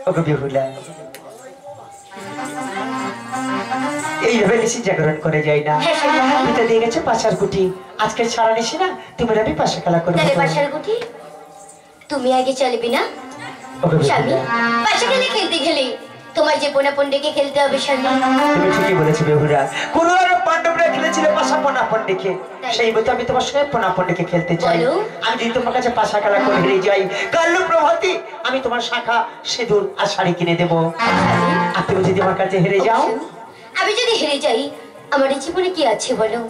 ওগো বেহুলা এইভাবে নিশি জাগরণ করে যাই না পিতা দিয়ে গেছে পাশার কুটি আজকে ছাড়া নিশি না তুমি আমি পাশা খেলা করবো তাহলে পাশার কুটি তুমি আগে চলবি না স্বামী পাশা খেলে খেলতে গেলে তোমার যে পোনা পন্ডেকে খেলতে হবে স্বামী তুমি ঠিকই বলেছো বেহুলা কোন পাণ্ডবরা খেলেছিল পাশা পোনা পন্ডেকে সেই মতো আমি তোমার সঙ্গে পোনা পন্ডেকে খেলতে চাই আমি যদি তোমার কাছে পাশা খেলা করে হেরে যাই কাল প্রভাতী আমি তোমার শাখা সিঁদুর আর শাড়ি কিনে দেবো আর তুমি যদি আমার কাছে হেরে যাও আমি যদি হেরে যাই আমার এই জীবনে কি আছে বলো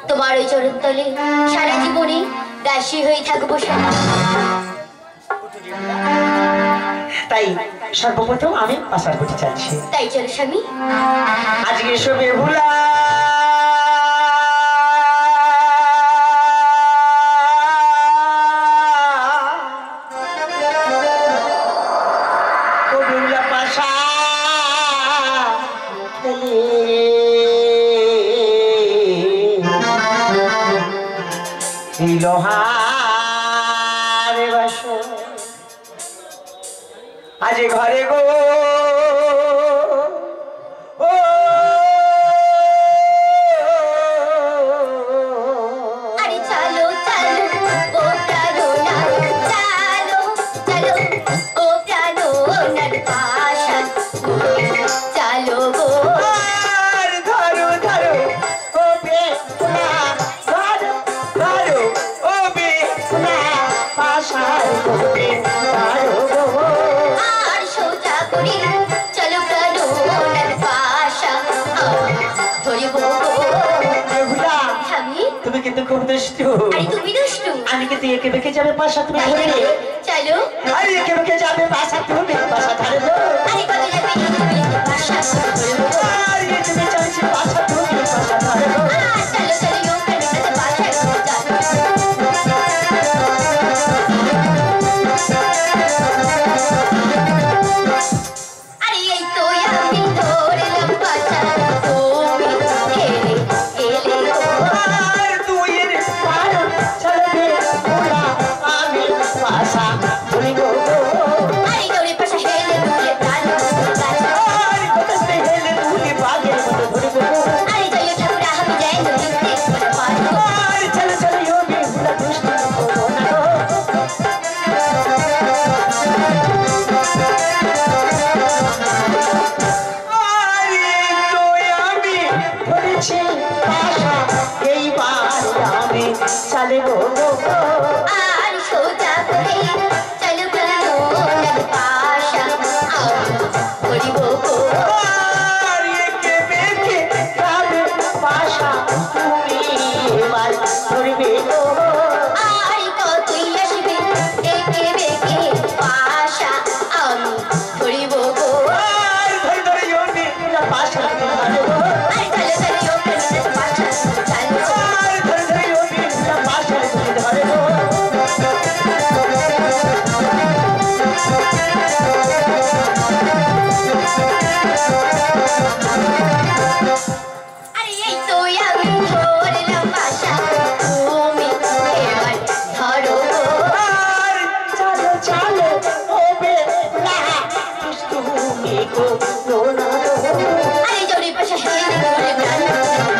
তোমার ওই চরণ তলে সারা জীবনে দাসী হয়ে থাকবো তাই সর্বপ্রথম আমি পাশার কুটি চাচ্ছি তাই চলো স্বামী আজকে এসো বেহুলা লোহার বাসন আজ ঘরে গো আরে চলো চলো ও প্রাণো না চলো চলো ও প্রাণো নার পাশা চলো গো আর ধরো ধরো ও বেহুলা ধরো ধরো ও বেহুলা পাশার কুটি ধরো গো আর সোজা করি চলো প্রাণো নার পাশা ধরিব গো বেহুলা স্বামী তুমি কিন্তু খুব দুষ্টু আরে তুমি দুষ্টু আমি কিন্তু একে বেঁকে যাবে পাশা তুমি তাই ধরে নাকি? চলো আরে একে বেঁকে যাবে পাশা তুমি পাশা ধরে গো আরে কত যাবে তুমি পাশা ধরিব গো আর একে বেঁকে যাচ্ছে পাশা তুমি পাশা ধরে গো চলো চলো ও প্রাণো পাশা আরে এই তো আমি ধরলাম পাশা তুমি হেরে গেলে গো আর তুই এর পার চলবে ওরা আমি পাশা ধরে গো আরে তোরে পাশা হেলে তুলে প্রাণ গাছা আর কততে হেলে তুই বাগের মতো ধরে গো আরে জয় ঠাকুরা আমি যাই নদীতে পারবো আর চল চল ইও বেহুলা দুষ্টু করো না গো আরে তুই আমি ধরেছি পাশা এইবার আমি চলে গো আর সোজা করে চলো প্রাণো নার পাশা ধরিব গো আর একে বেঁকে যাবে পাশা তুমি এবার ধরবে গো আর কতই আসবে একে বেঁকে পাশা আমি ধরিব গো আর ধরে ধরে ইও বেহুলা পাশা ধরে গো আর চলো চলো ও প্রাণো পাশা চলো আর ধরে ধরে ইও বেহুলা পাশা ধরে গো আরে এই তো আমি ধরলাম পাশা তুমি এবার ধরো গো আর চলো চলো ও বেহুলা দুষ্টু গো রোনা গো আরে জোরে পাশা হেলে তুলে প্রাণ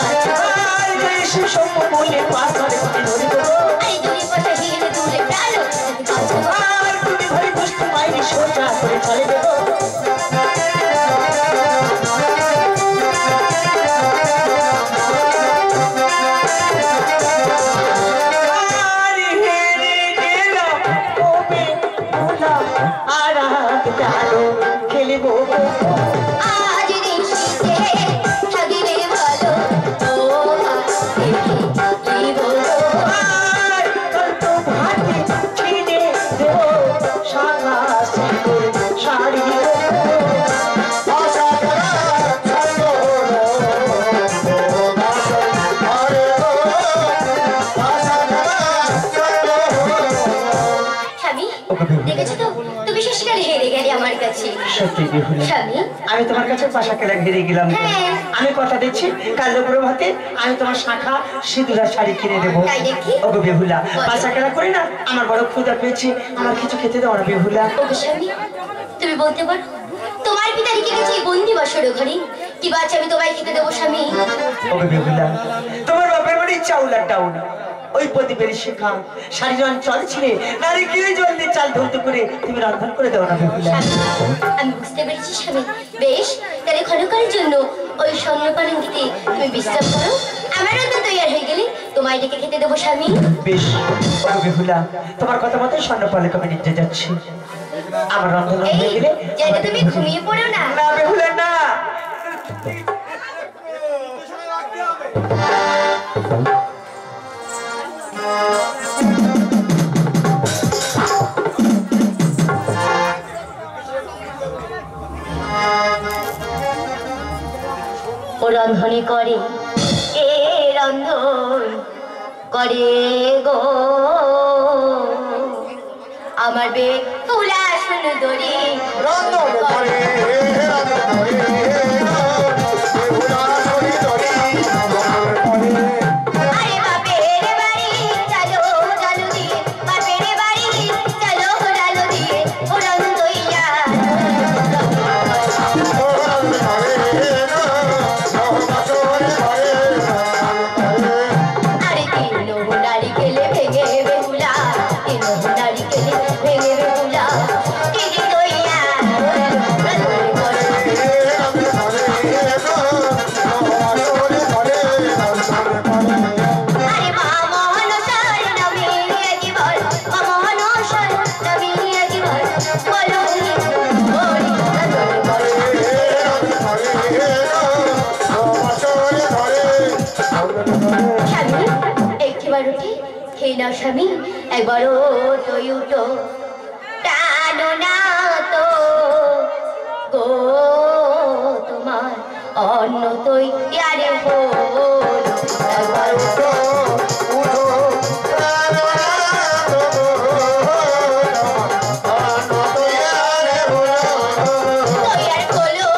গাছা আর বেশি সম্ভব বলে পাশার কুটি ধরে গো আরে জোরে পাশা হেলে তুলে প্রাণ গাছা আর তুমি ধরে দুষ্টু মাইরি সোজা করে চলে গো আর হেরে গেল ও বেহুলা আর জানো খেলবো আজ ঋষিতে থাকিলে ভালো ও দেখি বলো আর কত ভাতে কিনে দেবো শাখা সিঁদুর শাড়ি স্বামী দেখেছো তো তুমি শেষকালে হেরে গেলে আমার কাছে সত্যি বেহুলা স্বামী আমি তোমার কাছে পাশা খেলা ঘিরে গেলাম হ্যাঁ। আমি কথা দিচ্ছি কাল প্রভাতে আমি তোমার শাখা সিঁদুর আর শাড়ি কিনে দেবো তাই দেখি ওগো বেহুলা পাশা খেলা করি না আমার বড় ক্ষুধা পেয়েছি আমার কিছু খেতে দাও না বেহুলা ওগো স্বামী তুমি বলতে পারো তোমার পিতা রেখে গেছে বন্দি বাসর ঘরে কি বাচ্চা আমি তোমায় খেতে দেবো স্বামী? ওকে বেহুলা, তোমার বাপের বাড়ি চাউল আর ডাউল, ওই প্রদীপের শিখা শাড়ির অঞ্চল ছিলে নারী কিনে জল দিয়ে চাল ধরতে করে তুমি রন্ধন করে দেও না বেহুলা। আমি বুঝতে পেরেছি স্বামী, বেশ তাহলে ক্ষণকালের জন্য ওই স্বর্ণ পালঙ্কিতে তুমি বিশ্রাম করো, আমার রন্ধন তৈরি হয়ে গেলে তোমায় ডেকে খেতে দেবো স্বামী। বেশ ওকে বেহুলা, তোমার কথা মতো স্বর্ণ পালকে আমি নিতে যাচ্ছি। আমার রন্ধন হয়ে গেলে যেন তুমি ঘুমিয়ে পড়ো না। না বেহুলা না, ও রন্ধনে করে এ রন্ধন করে গো আমার বে তুলা সুন্দরী রন্ধন করে আরে বাপের বাড়ি চলো জালু দিয়ে বাপের বাড়ি চলো জালু দিয়ে ও রন্ধইয়া আরে তিন হুনারি খেলে ভেঙে বেহুলা তিন হুনারি খেলে ভেঙে বেহুলা দিদি দইয়া আরে মা মহানসার নামে একবার মা মহানসার নামে একবার বলো বলি স্বামী একটিবার উঠি খেয়ে নাও স্বামী একবারও তুই উঠো টানো না তো গো তোমার অন্য তুই ইয়ারে হলো একবার উঠো তৈয়ার হলো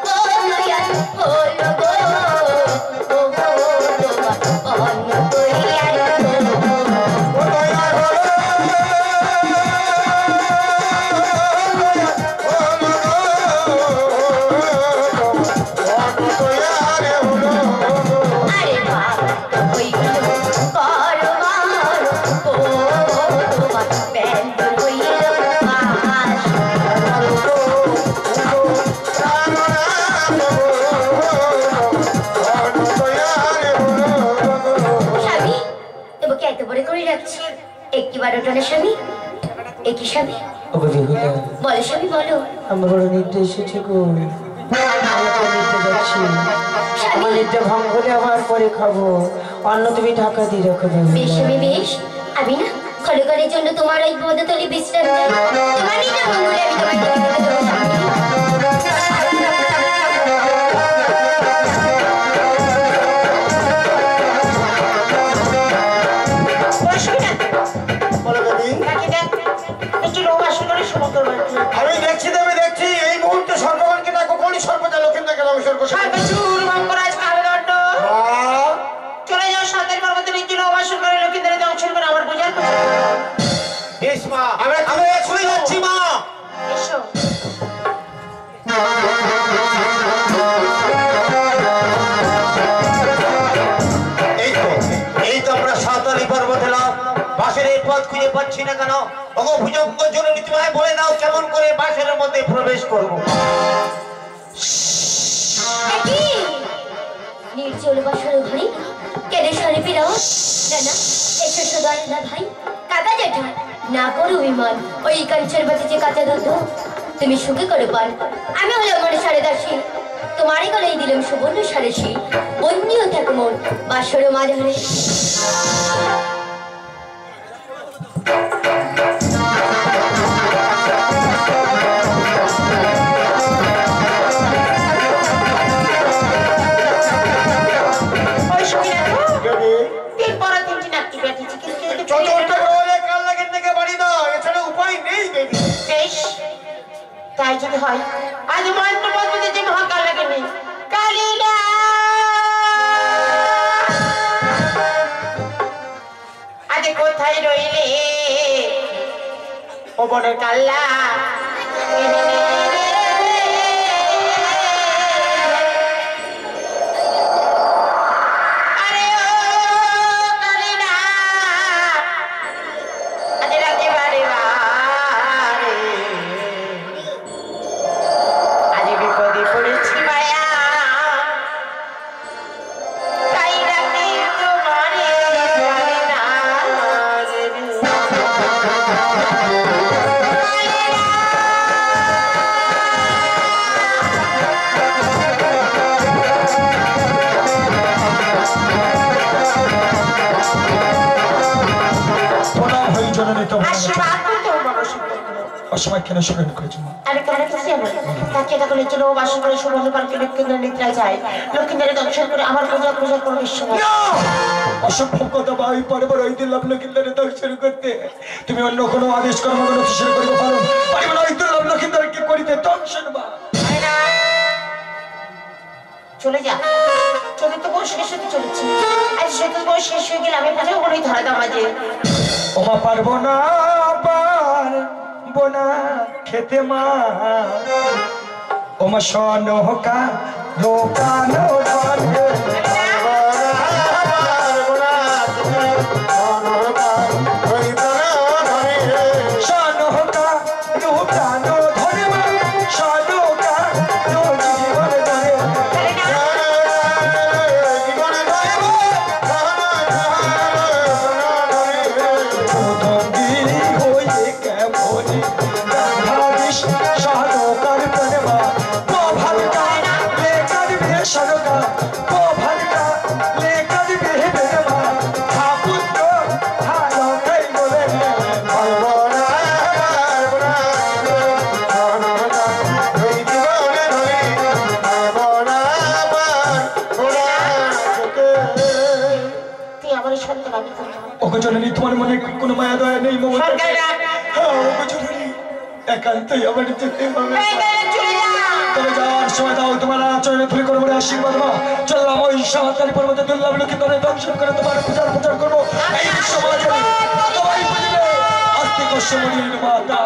ও তৈয়ার হলো গো ও গো তোমার অন্য তৈয়ার হলো আরে ভাত হইল করবার ও তোমার ব্যঞ্জন হইল মাছ স্বামী তোমাকে এত বড় করে রাখছি একটিবার ওঠো না স্বামী একই স্বামী ওকে বেহুলা, বলো স্বামী বলো আমার বড় নিদ্রা এসেছে গো, আমি তো নিতে যাচ্ছি। আমার নিদ্রা ভঙ্গ হলে আবার পরে খাবো, অন্য তুমি ঢাকা দিয়ে রাখো বেশ বেহুলা। স্বামী বেশ আমি না ক্ষণকালের জন্য তোমার ওই পদতলে বিশ্রাম চাই তোমার নিজের মঙ্গলে আমি তোমায় ডেকে খেতে দেবো আমি দেখছি দেবে দেখছি এই মুহূর্তে সর্বগণকে ডাকো কোন সর্বদা লোকেন্দ্রকে নমস্কার করছে চলে যাও সাতের পর্বতের নিচে অবাসন করে লোকেদের দংশন করে আমার পূজার করছে বেশ মা, আমি এখনই যাচ্ছি মা। এসো এই তো আমরা সাঁতারি পর্বত এলাম, বাসের এই পথ খুঁজে পাচ্ছি না কেন? ওগো ভুজঙ্গ জননী তোমায় বলে দাও কেমন করে বাসের মধ্যে প্রবেশ করবো। নির্জল বাসর ঘরে কেঁদে সরে ফেরাও না না এসো সদয় না ভাই কাকা জেঠা না করো বিমান ওই কাঞ্চের বাতি যে কাঁচা দুধ তুমি সুখে করে পান আমি হলো মনে সাড়ে দাসী তোমারই গলায় দিলাম সুবর্ণ সারেসি বন্দিও থাকো মন বাসর মাঝারে তাই যদি হয় আজ মন্ত্র পদ্ধতি যে মহাকাল লাগে নেই কালিলা আজ কোথায় রইলে ও বনের কাল্লা আরে ও কালিনা আজ রাতে বারে বারে আজ বিপদে পড়েছি মায়া তাই রাতে তোমারে কালিনা অসময় কেন স্মরণ করেছো আরে কেন তো সে তাকে এটা করে চলো বাসন করে সুবর্ণ পার্কে লক্ষ্মীদের নিদ্রা যায় লক্ষ্মীদের দর্শন করে আমার পূজা পূজা করবে সময় অসম্ভব কথা ভাই পরে পরে ওই দিন লক্ষ্মীদের দর্শন করতে তুমি অন্য কোনো আদেশ কর্ম কোনো কিছু করতে পারো পারিব না ওই দিন লক্ষ্মীদেরকে করিতে দর্শন বা চলে যা চতুর্থ বয়স শেষ হতে চলেছে আজ চতুর্থ বয়স শেষ হয়ে গেলে আমি পূজা করেই ধরা দাম আজে ওমা পারবো না পারবো না খেতে মা ওমা সনহকা দোকানো ধরে সনহকা দোকানো ধরে মা সনহকা জীবন ধরে তোমার মনে কোনো মায়া দয়া নেই একান্তই আমার যেতে হবে তবে যাওয়ার সময় দাও তোমার আচরণে তুলে করবো আশীর্বাদ মা চললাম ওই সাঁতারি পর্বতে দুর্লভ লোকে ধরে দর্শন করে তোমার প্রচার প্রচার করবো এই সমাজে সবাই বুঝবে আস্তে কষ্ট মনির মাতা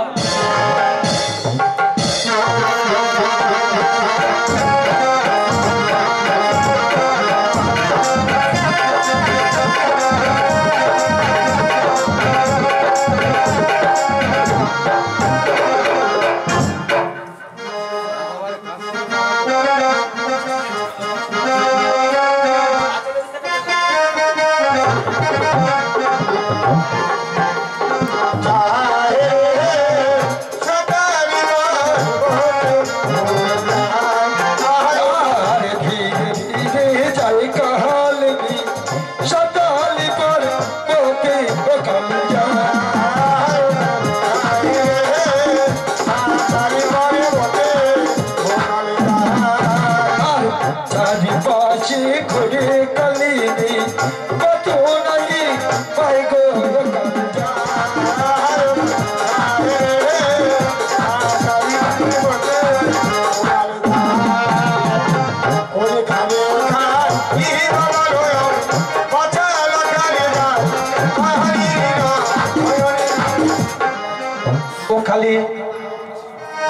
খালি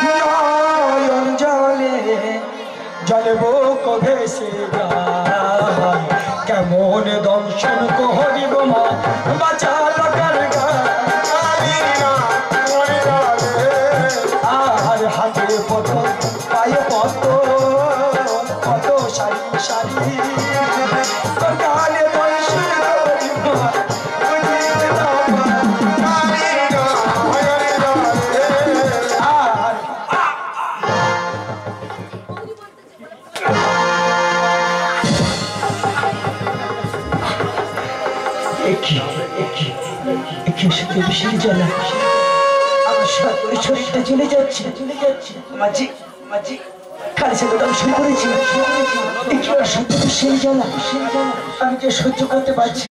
নয়ন জলে জলে বুক ভেসে যায় কেমন দর্শন করিব মা বাঁচা লগার আর হাতে পত পায়ে পত কত সারি সারি কালে দর্শন করিব শরীরটা চলে যাচ্ছে মাঝি মাঝি খালি সাথে দর্শন করেছি সত্য তো সেই জ্বালা আমি যে সহ্য করতে পারছি